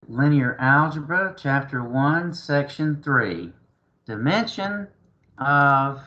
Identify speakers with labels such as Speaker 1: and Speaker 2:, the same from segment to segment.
Speaker 1: Linear Algebra, Chapter 1, Section 3. Dimension of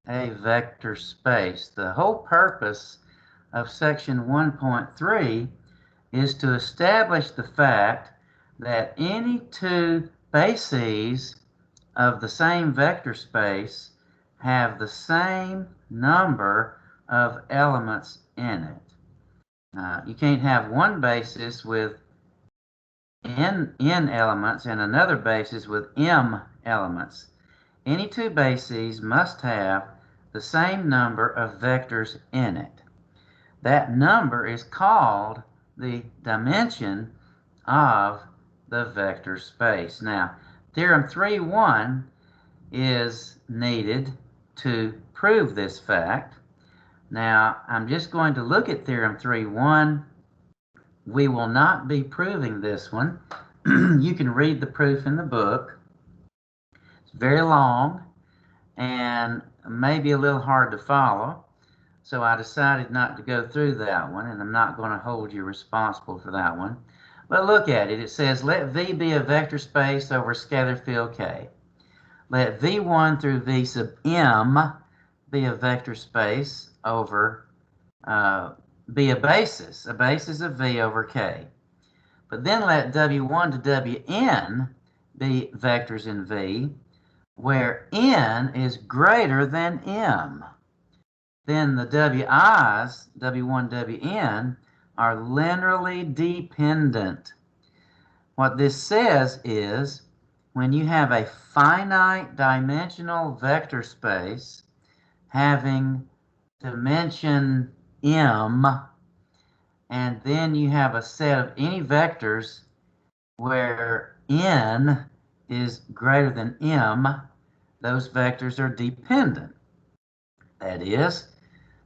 Speaker 1: a vector space. The whole purpose of Section 1.3 is to establish the fact that any two bases of the same vector space have the same number of elements in it. You can't have one basis with n elements and another basis with m elements. Any two bases must have the same number of vectors in it. That number is called the dimension of the vector space. Now, Theorem 3.1 is needed to prove this fact. Now, I'm just going to look at Theorem 3.1. We will not be proving this one. You can read the proof in the book. It's very long and maybe a little hard to follow, so I decided not to go through that one, and I'm not going to hold you responsible for that one. But look at it. It says, let V be a vector space over scalar field K. Let V1 through V sub m be a vector space over be a basis of V over K. But then let W1 to Wn be vectors in V, where n is greater than m. Then the Wi's, W1, Wn, are linearly dependent. What this says is, when you have a finite dimensional vector space having dimension m, and then you have a set of any vectors where n is greater than m, those vectors are dependent. That is,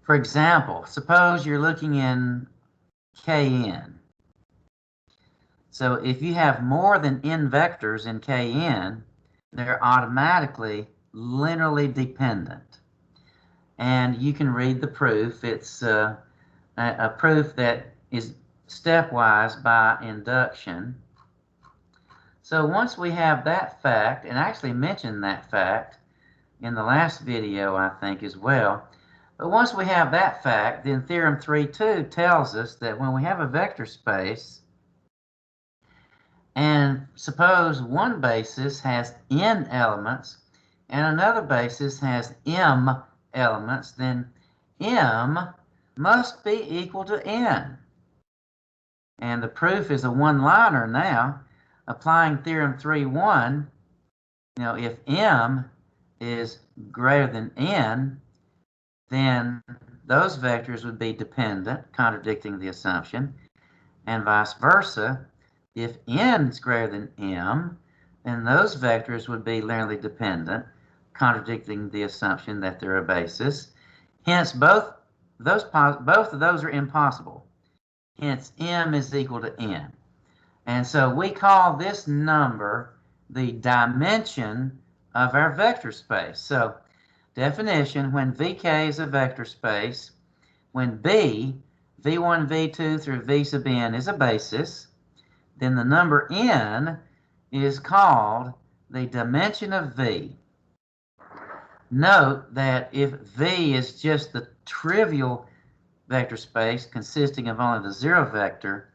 Speaker 1: for example, suppose you're looking in Kn. So if you have more than n vectors in Kn, they're automatically linearly dependent. And you can read the proof. It's a proof that is stepwise by induction. So once we have that fact, and I actually mentioned that fact in the last video, I think, as well. But once we have that fact, then Theorem 3.2 tells us that when we have a vector space, and suppose one basis has n elements, and another basis has m elements, then m must be equal to n. And the proof is a one-liner now. Applying Theorem 3.1, if m is greater than n, then those vectors would be dependent, contradicting the assumption, and vice versa. If n is greater than m, then those vectors would be linearly dependent, contradicting the assumption that they're a basis. Hence, both of those are impossible. Hence, m is equal to n. And so we call this number the dimension of our vector space. So, definition, when Vk is a vector space, when B, V1, V2 through V sub n is a basis, then the number n is called the dimension of V. Note that if V is just the trivial vector space consisting of only the zero vector,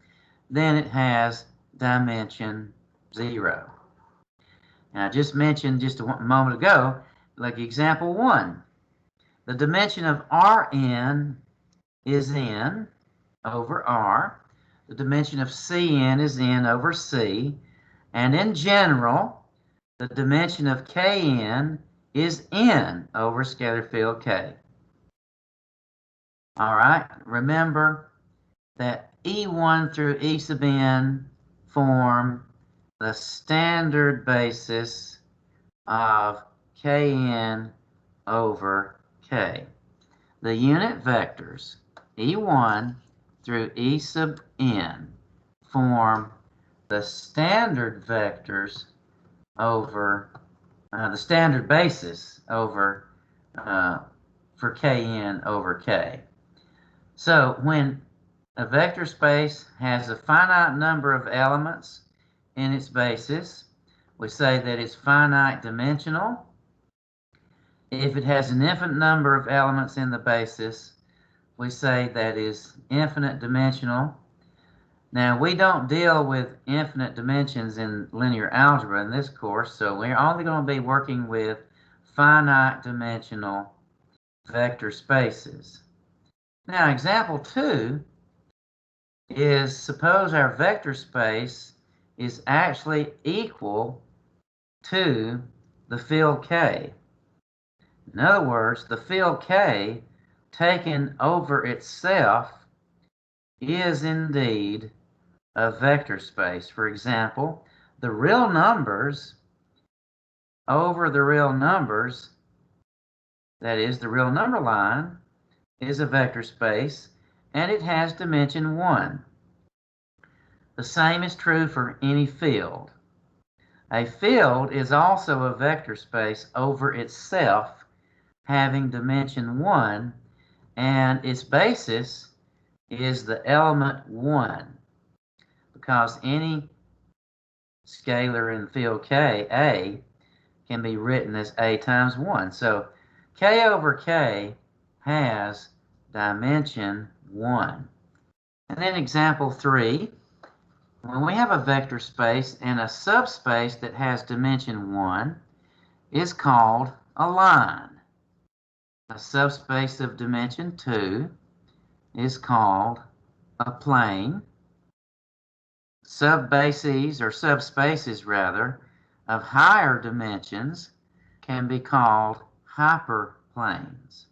Speaker 1: then it has dimension 0. And I just mentioned just a moment ago, like example 1, the dimension of Rn is n over R. The dimension of Cn is n over C. And in general, the dimension of Kn is n over scalar field K. All right, remember that E1 through E sub n form the standard basis of Kn over K. The unit vectors E1 through E sub n form the standard vectors over the standard basis over for Kn over K. So when a vector space has a finite number of elements in its basis. We say that it's finite dimensional. If it has an infinite number of elements in the basis, we say that is infinite dimensional. Now, we don't deal with infinite dimensions in linear algebra in this course, so we're only going to be working with finite dimensional vector spaces. Now, example 2 is, suppose our vector space is actually equal to the field K. In other words, the field K taken over itself is indeed a vector space. For example, the real numbers over the real numbers, that is, the real number line, is a vector space, and it has dimension 1. The same is true for any field. A field is also a vector space over itself, having dimension 1, and its basis is the element 1, because any scalar in field K, A, can be written as A times 1. So K over K has dimension 1. And then example 3, when we have a vector space and a subspace that has dimension 1, is called a line. A subspace of dimension 2 is called a plane. Subbases, or subspaces rather, of higher dimensions can be called hyperplanes.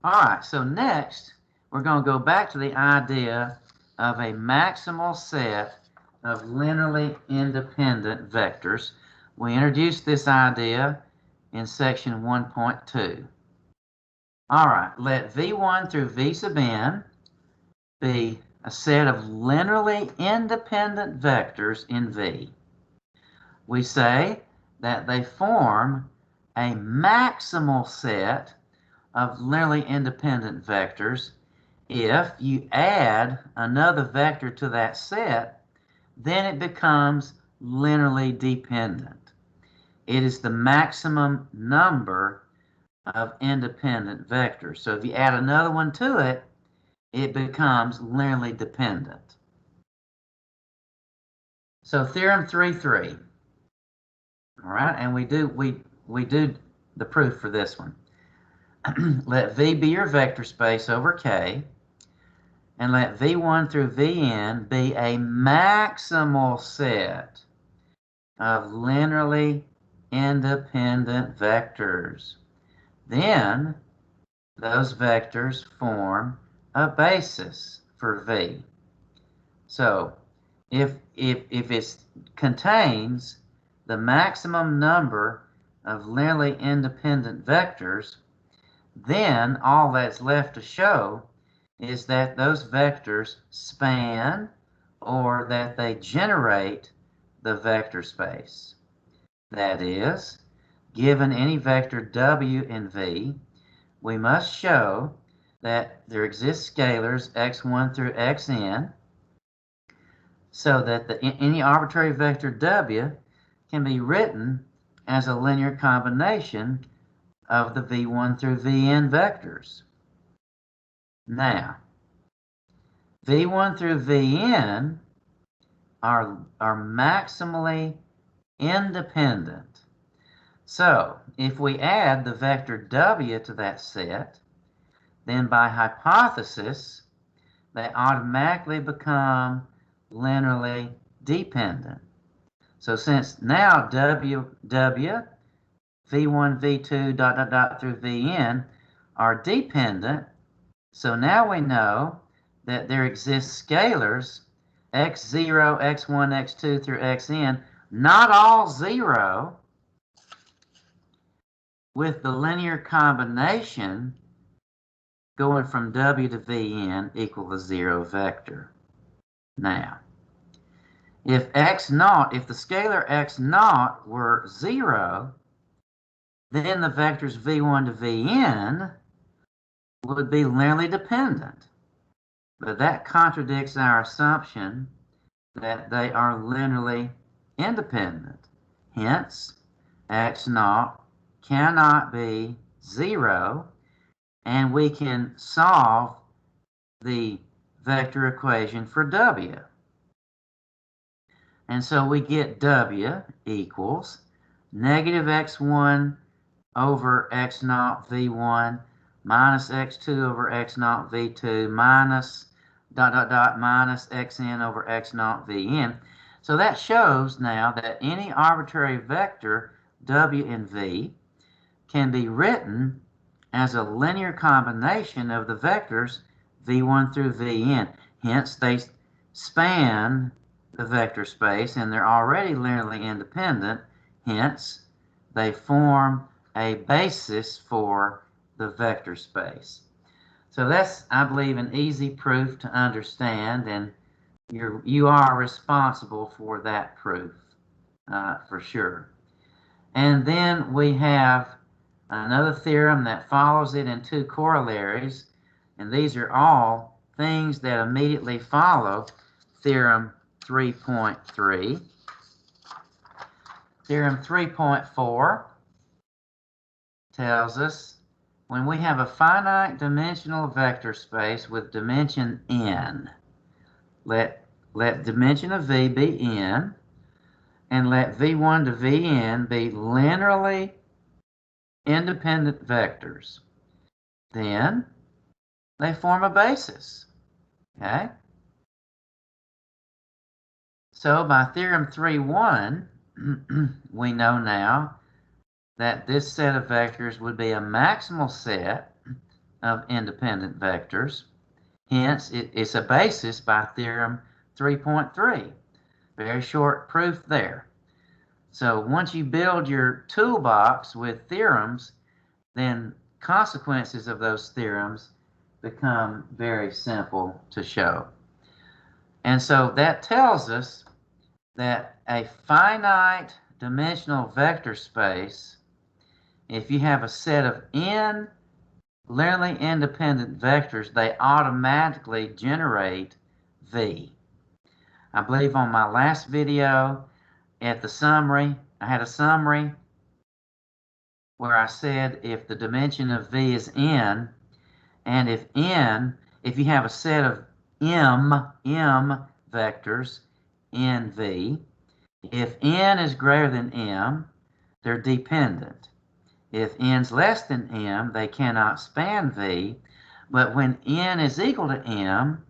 Speaker 1: All right, so next we're going to go back to the idea of a maximal set of linearly independent vectors. We introduced this idea in section 1.2. All right, let V1 through V sub n be a set of linearly independent vectors in V. We say that they form a maximal set of linearly independent vectors if you add another vector to that set, then it becomes linearly dependent. It is the maximum number of independent vectors. So if you add another one to it, it becomes linearly dependent. So theorem 3.3. All right, and we do the proof for this one. Let V be your vector space over K, and let V1 through Vn be a maximal set of linearly independent vectors. Then those vectors form a basis for V. So if it contains the maximum number of linearly independent vectors, then all that's left to show is that those vectors span, or that they generate the vector space. That is, given any vector W in V, we must show that there exist scalars x1 through xn, so that any arbitrary vector W can be written as a linear combination of the V1 through Vn vectors. Now, V1 through Vn are maximally independent. So, if we add the vector W to that set, then by hypothesis, they automatically become linearly dependent. So since now W, V1, V2, ... through Vn are dependent, so now we know that there exist scalars x0, x1, x2 through xn, not all 0, with the linear combination going from W to Vn equal to 0 vector. Now, if x0, if the scalar x0 were 0, then the vectors V1 to Vn would be linearly dependent. But that contradicts our assumption that they are linearly independent. Hence, x0 cannot be 0, and we can solve the vector equation for W. And so we get W equals negative x1 over x0 v1 minus x2 over x0 v2 minus minus xn over x0 vn. So that shows now that any arbitrary vector w and v can be written as a linear combination of the vectors v1 through vn. Hence, they span the vector space and they're already linearly independent. Hence, they form a basis for the vector space. So that's, I believe, an easy proof to understand, and you are responsible for that proof for sure. And then we have another theorem that follows it in two corollaries, and these are all things that immediately follow Theorem 3.3. Theorem 3.4 tells us when we have a finite dimensional vector space with dimension n, let dimension of v be n, and let v1 to vn be linearly independent vectors. Then they form a basis. Okay? So by Theorem 3.1, we know now that this set of vectors would be a maximal set of independent vectors. Hence, it's a basis by Theorem 3.3. Very short proof there. So once you build your toolbox with theorems, then consequences of those theorems become very simple to show. And so that tells us that a finite dimensional vector space, if you have a set of n linearly independent vectors, they automatically generate V. I believe on my last video at the summary, I had a summary where I said if the dimension of V is n, and if you have a set of m vectors in V, if n is greater than m, they're dependent. If n's less than m, they cannot span V, but when n is equal to m,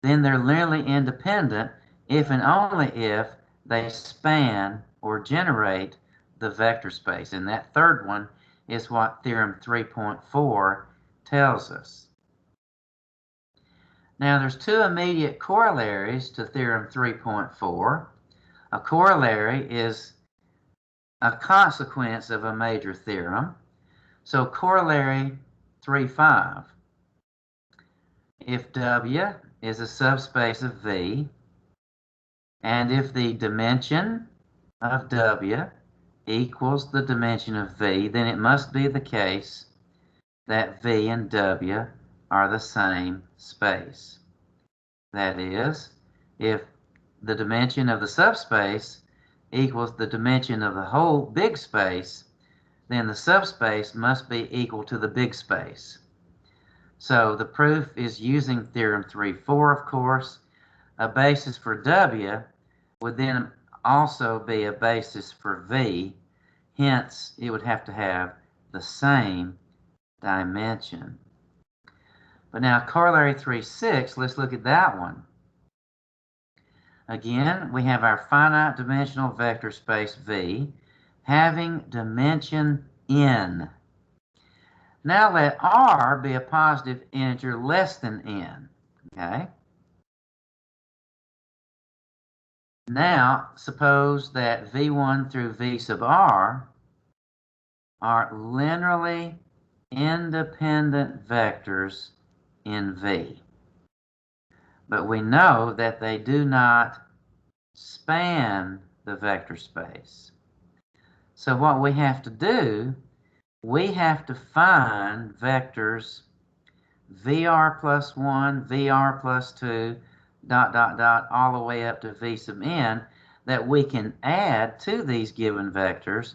Speaker 1: then they're linearly independent if and only if they span or generate the vector space. And that third one is what Theorem 3.4 tells us. Now, there's two immediate corollaries to Theorem 3.4. A corollary is a consequence of a major theorem. So corollary 3.5. If W is a subspace of V, and if the dimension of W equals the dimension of V, then it must be the case that V and W are the same space. That is, if the dimension of the subspace equals the dimension of the whole big space, then the subspace must be equal to the big space. So the proof is using Theorem 3.4, of course. A basis for W would then also be a basis for V. Hence, it would have to have the same dimension. But now corollary 3.6, let's look at that one. Again, we have our finite dimensional vector space V having dimension n. Now let R be a positive integer less than n. Okay? Now, suppose that V1 through V sub R are linearly independent vectors in V. But we know that they do not span the vector space. So what we have to do, we have to find vectors VR plus 1, VR plus 2, dot, dot, dot, all the way up to v sub n that we can add to these given vectors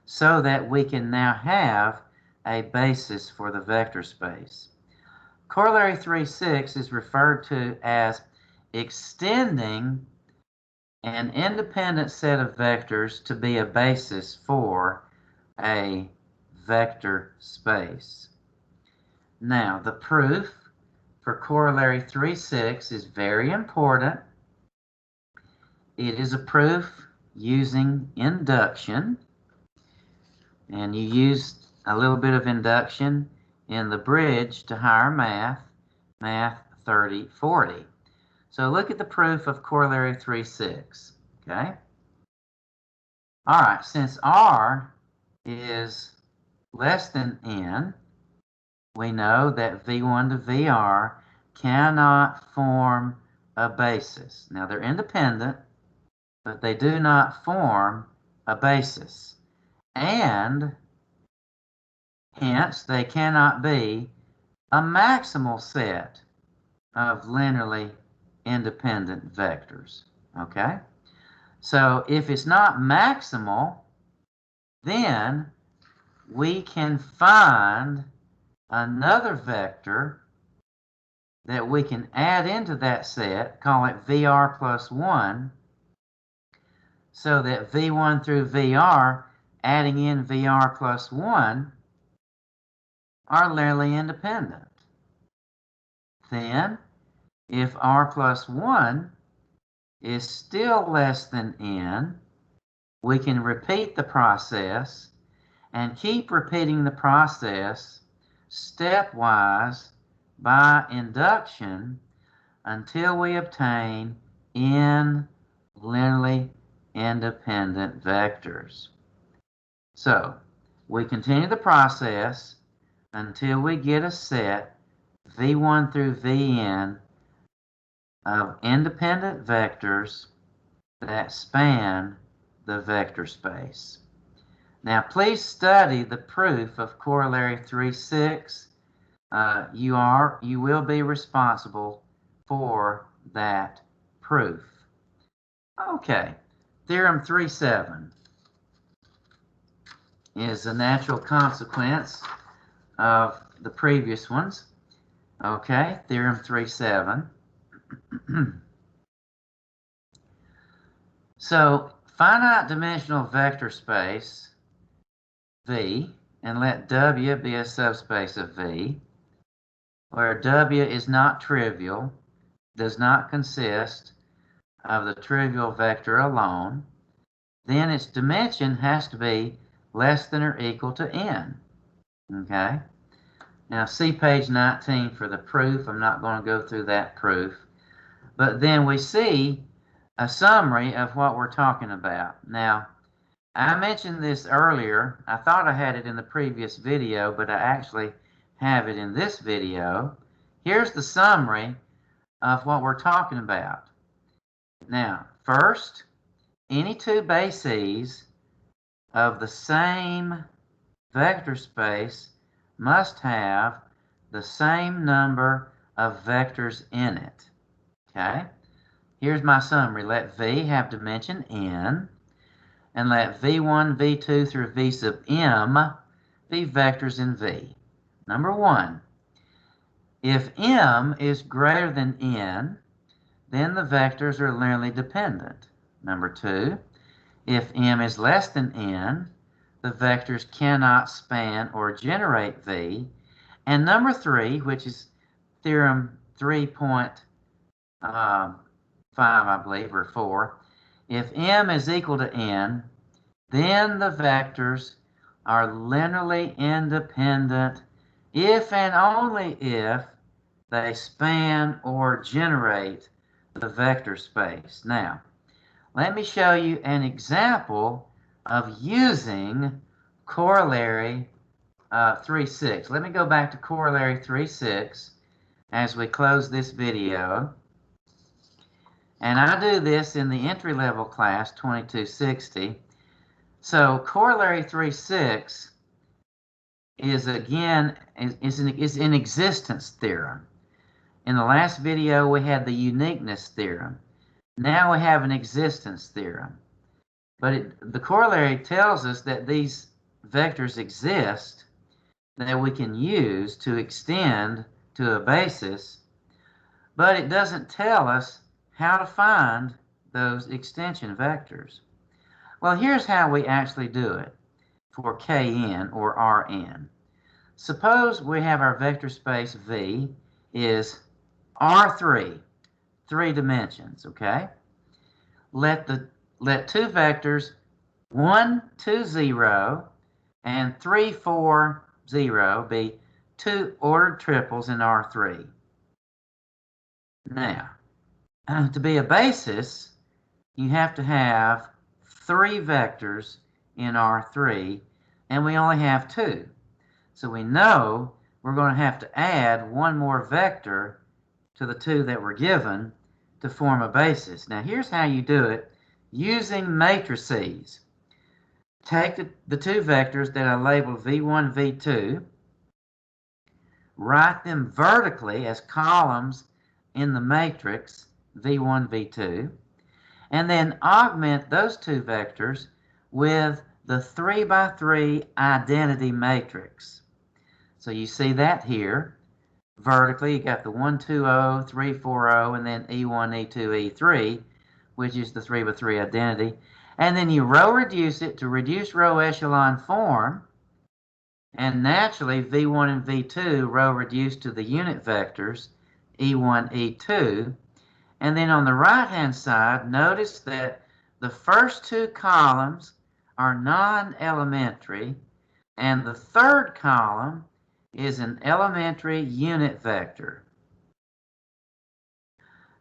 Speaker 1: so that we can now have a basis for the vector space. Corollary 3.6 is referred to as extending an independent set of vectors to be a basis for a vector space. Now, the proof for Corollary 3.6 is very important. It is a proof using induction, and you used a little bit of induction in the bridge to higher math, Math 3040. So look at the proof of Corollary 3.6, okay? All right, since R is less than N, we know that V1 to VR cannot form a basis. Now, they're independent, but they do not form a basis. And hence, they cannot be a maximal set of linearly independent vectors, okay? So if it's not maximal, then we can find another vector that we can add into that set, call it VR plus 1, so that V1 through VR, adding in VR plus 1, are linearly independent. Then, if R plus 1 is still less than N, we can repeat the process and keep repeating the process stepwise by induction until we obtain N linearly independent vectors. So, we continue the process until we get a set V1 through Vn of independent vectors that span the vector space. Now, please study the proof of Corollary 3.6. You will be responsible for that proof. Okay, Theorem 3.7 is a natural consequence of the previous ones. Okay, Theorem 3.7. So, finite dimensional vector space V, and let W be a subspace of V, where W is not trivial, does not consist of the trivial vector alone, then its dimension has to be less than or equal to N. Okay? Now, see page 19 for the proof. I'm not going to go through that proof. But then we see a summary of what we're talking about. Now, I mentioned this earlier. I thought I had it in the previous video, but I actually have it in this video. Here's the summary of what we're talking about. Now, first, any two bases of the same vector space must have the same number of vectors in it. Okay? Here's my summary. Let V have dimension n, and let V1, V2 through V sub m be vectors in V. Number one, if m is greater than n, then the vectors are linearly dependent. Number two, if m is less than n, the vectors cannot span or generate V. And number three, which is Theorem 3.5, I believe, or 4, if m is equal to n, then the vectors are linearly independent if and only if they span or generate the vector space. Now, let me show you an example of using Corollary 3.6. Let me go back to Corollary 3.6 as we close this video. And I do this in the entry-level class, 2260. So Corollary 3.6 is again is an existence theorem. In the last video, we had the uniqueness theorem. Now we have an existence theorem. But the corollary tells us that these vectors exist that we can use to extend to a basis, but it doesn't tell us how to find those extension vectors. Well, here's how we actually do it for Kn or Rn. Suppose we have our vector space V is R3, 3 dimensions, okay? Let two vectors 1, 2, 0 and 3, 4, 0 be two ordered triples in R3. Now, to be a basis, you have to have 3 vectors in R3, and we only have 2. So we know we're going to have to add one more vector to the 2 that were given to form a basis. Now here's how you do it using matrices. Take the 2 vectors that I labeled V1, V2, write them vertically as columns in the matrix V1, V2, and then augment those 2 vectors with the 3 by 3 identity matrix. So you see that here. Vertically, you got the 1, 2, 0, 3, 4, 0, and then E1, E2, E3, which is the 3 by 3 identity. And then you row reduce it to reduced row echelon form. And naturally, V1 and V2 row reduced to the unit vectors, E1, E2. And then on the right-hand side, notice that the first 2 columns are non-elementary, and the third column is an elementary unit vector.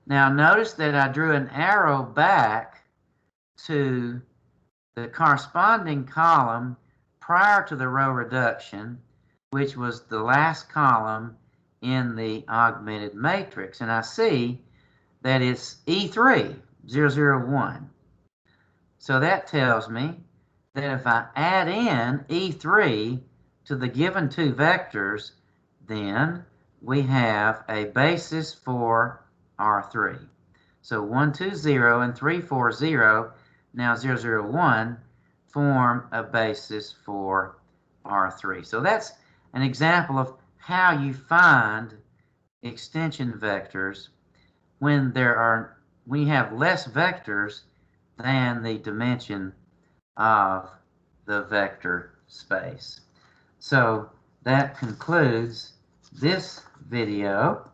Speaker 1: Now notice that I drew an arrow back to the corresponding column prior to the row reduction, which was the last column in the augmented matrix. And I see that it's E3, 0, 0, 1. So that tells me that if I add in E3 to the given 2 vectors, then we have a basis for R3. So 1, 2, 0 and 3, 4, 0, now 0, 0, 1 form a basis for R3. So that's an example of how you find extension vectors when we have less vectors than the dimension of the vector space. So that concludes this video,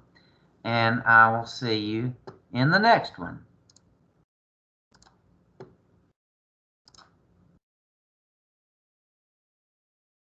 Speaker 1: and I will see you in the next one.